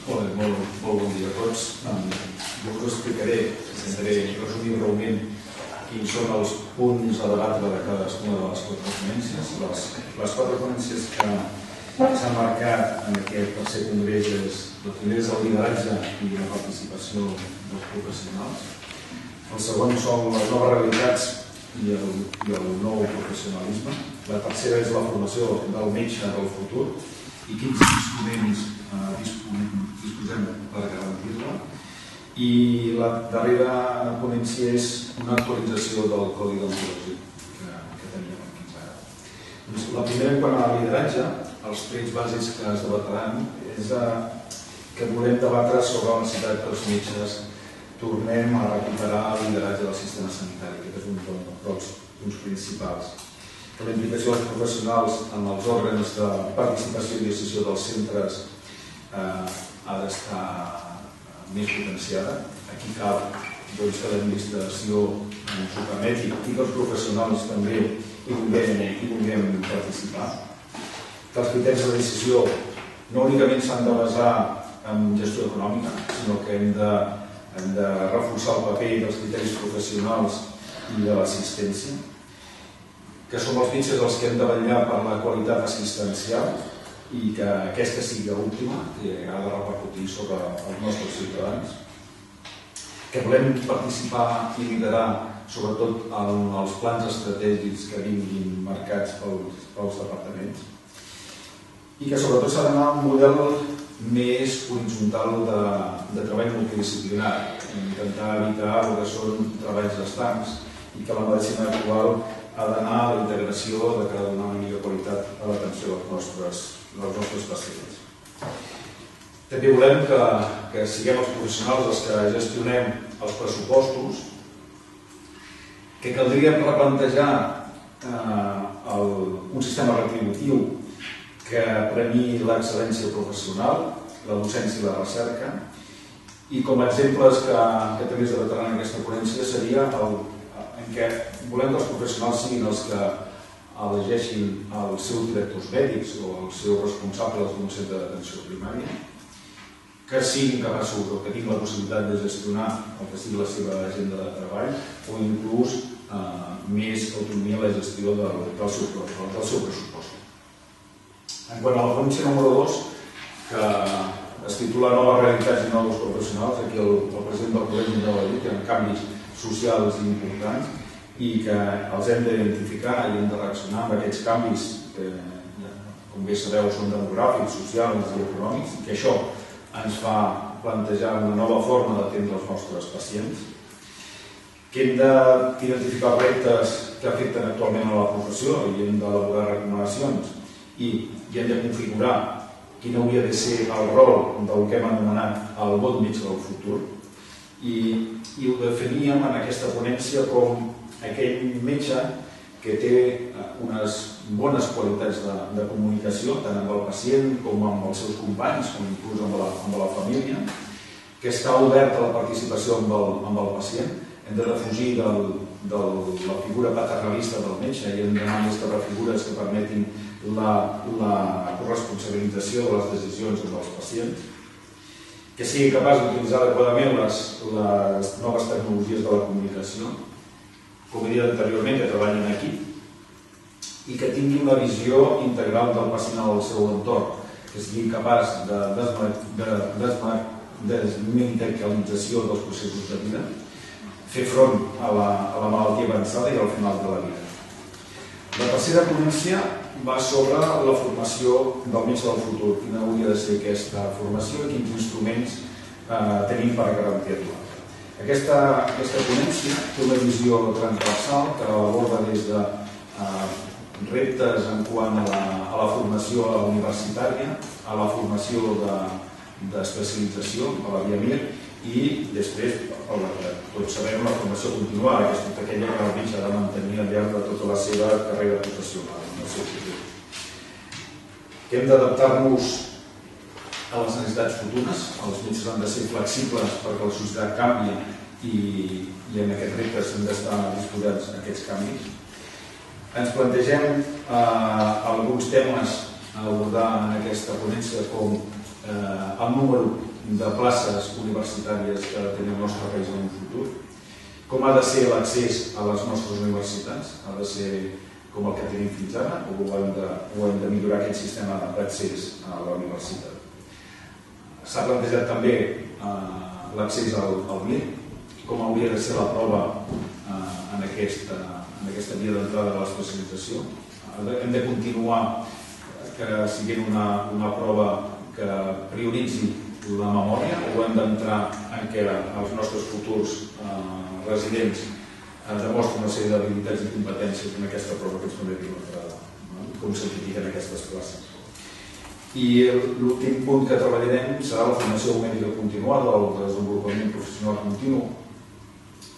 Molt bon dia a tots. Jo us explicaré, intentaré resumir breument quins són els punts a debatre de cadascuna de les quatre ponències. Les quatre ponències que s'han marcat en aquest tercer congrés és el primer és el lideratge i la participació dels professionals. El segon són les noves realitats i el nou professionalisme. La tercera és la formació del metge del futur i quins instruments disposem per garantir-la. I la darrera ponència és una actualització del codi deontològic que teníem fins ara. La primera, quant a lideratge, els trets bàsics que es debatran és que volem debatre sobre la necessitat que els metges tornem a recuperar el lideratge del sistema sanitari. Aquest és un dels punts principals. Que la implicació dels professionals en els òrgans de participació i decisió dels centres ha d'estar més potenciada. Aquí cal que l'administració ens ho permeti i que els professionals també hi vulguem participar. Que els criteris de decisió no únicament s'han de basar en gestió econòmica, sinó que hem de reforçar el paper dels criteris professionals i de l'assistència. Que som els metges els que hem de vetllar per la qualitat assistencial i que aquesta sigui òptima, que ha de repercutir sobre els nostres ciutadans. Que volem participar i liderar sobretot en els plans estratègics que vinguin marcats pels departaments. I que sobretot s'ha d'anar a un model més horitzontal de treball multidisciplinari, intentar evitar el que són treballs estancs i que la medicina actual ha d'anar a la integració de cada donar una millor qualitat a l'atenció dels nostres pacients. També volem que siguem els professionals els que gestionem els pressupostos, que caldria replantejar un sistema retributiu que premi l'excel·lència professional, la docència i la recerca, i com a exemples que també es debatran en aquesta ponència seria en què volem que els professionals siguin els que elegeixin els seus directors mèdics o els seus responsables d'un centre d'atenció primària, que siguin capaços o que tinguin la possibilitat de gestionar el que sigui la seva agenda de treball o inclús més autonomia en la gestió del seu pressupost. En quant a la ponència número 2, que es titula Noves realitats i nous professionals, aquí el president del col·legi ens ha dit que hi ha canvis socials importants i que els hem d'identificar i hem de reaccionar amb aquests canvis que, com bé sabeu, són demogràfics, socials i econòmics, i que això ens fa plantejar una nova forma d'atendre els nostres pacients, que hem d'identificar reptes que afecten actualment a la professió i hem d'elaborar recomanacions i hem de configurar quin hauria de ser el rol del que hem anomenat el bon metge del futur, i ho definíem en aquesta ponència com aquell metge que té unes bones qualitats de comunicació tant amb el pacient com amb els seus companys, com inclús amb la família, que està obert a la participació amb el pacient. Hem de defugir de la figura paternalista del metge i hem d'anar més cap a figures que permetin la corresponsabilització de les decisions dels pacients, que sigui capaç d'utilitzar adequadament les noves tecnologies de la comunicació, com he dit anteriorment, que treballin en equip i que tingui una visió integral del pacient al seu entorn, que sigui capaç de desmedicalització dels processos de vida, fer front a la malaltia avançada i al final de la vida. La tercera ponència va sobre la formació del metge del futur. Quina hauria de ser aquesta formació i quins instruments tenim per garantir-la. Aquesta ponència té una visió transversal que aborda des de reptes en quant a la formació universitària, a la formació d'especialització, a la via MIR, i després, tots sabem, la formació continuada, que és tota aquella que el metge ha de mantenir al llarg de tota la seva carrera professional. Que hem d'adaptar-nos a les necessitats futures, els metges han de ser flexibles perquè la societat canvia i en aquests reptes hem d'estar disposats a aquests canvis. Ens plantegem alguns temes a abordar en aquesta ponència com el número de places universitàries que tenim al nostre país en un futur, com ha de ser l'accés a les nostres universitats, ha de ser com el que tenim fins ara, o hem de millorar aquest sistema d'accés a la universitat. S'ha plantejat també l'accés al MIR, com hauria de ser la prova en aquesta via d'entrada de l'especialització. Hem de continuar que sigui una prova que prioritzi la memòria, o hem d'entrar en què els nostres futurs residents demostren una sèrie d'habilitats i competències en aquesta prova que ens permeti l'entrada, com s'identifiquen aquestes places. I l'últim punt que treballarem serà la formació mèdica continuada, el desenvolupament professional continu,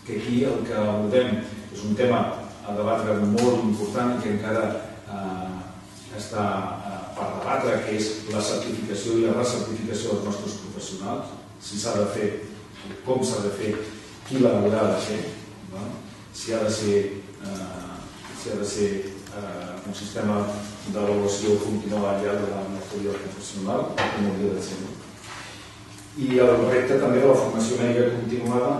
que aquí el que abordem és un tema a debatre molt important i que encara està per debatre, que és la certificació i la recertificació dels nostres professionals, si s'ha de fer, com s'ha de fer, qui l'haurà de fer, si ha de ser un sistema d'avaluació continuada al llarg de la nostra vida professional, com hauria de ser. I el repte també de la formació mèdica continuada,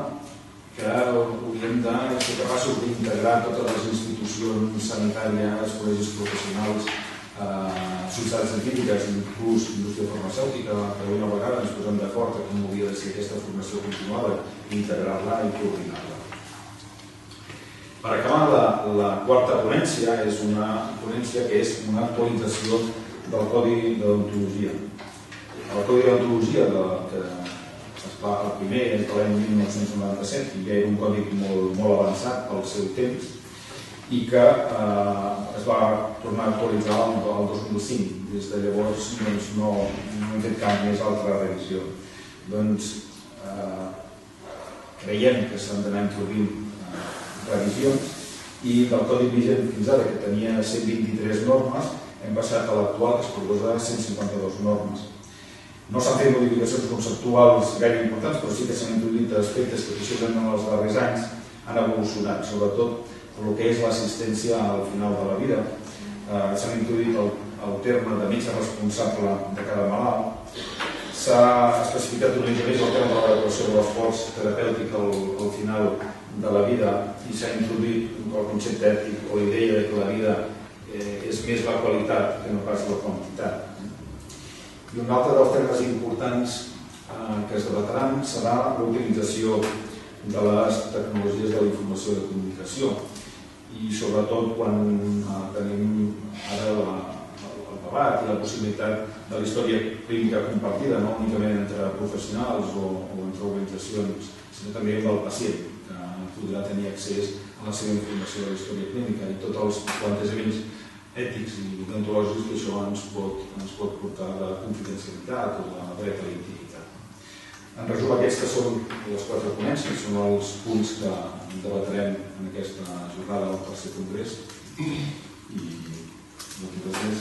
que hauríem de ser capaços d'integrar totes les institucions sanitàries, col·legis professionals, societats científiques, inclús indústria farmacèutica, que una vegada ens posem d'acord en com hauria de ser aquesta formació continuada, integrar-la i coordinar-la. Per acabar, la quarta ponència és una ponència que és una actualització del Codi de Deontologia. El Codi de Deontologia, el primer és de l'any 1997, i ja era un codi molt avançat pel seu temps, i que es va tornar a actualitzar el 2005. Des de llavors no hem fet cap més altra revisió. Creiem que s'han d'anar introduint revisions, i del codi vigent fins ara, que tenia 123 normes, hem passat a l'actual, que es proposa 152 normes. No s'han fet modificacions conceptuals gaire importants, però sí que s'han introduït aspectes que possiblement en els darrers anys han evolucionat, sobretot el que és l'assistència al final de la vida. S'han introduït el terme de metge responsable de cada malalt, s'ha especificat una mica més el tema de l'avaluació de l'esforç terapèutic al final de la vida, i s'ha introduït el concepte ètic o idea que la vida és més la qualitat que no pas la quantitat. I un altre dels temes importants que es debataran serà l'utilització de les tecnologies de la informació i de comunicació, i sobretot quan tenim ara el debat i la possibilitat de la història clínica compartida, no únicament entre professionals o entre organitzacions, sinó també amb el pacient, que podrà tenir accés a la seva informació de la història clínica, i tots els plantejaments ètics i deontològics que això ens pot portar a la confidencialitat o a la dret a la intimitat. En resum, aquestes són les 4 ponències, són els punts que debatrem en aquesta jornada del tercer congrés, i moltes gràcies.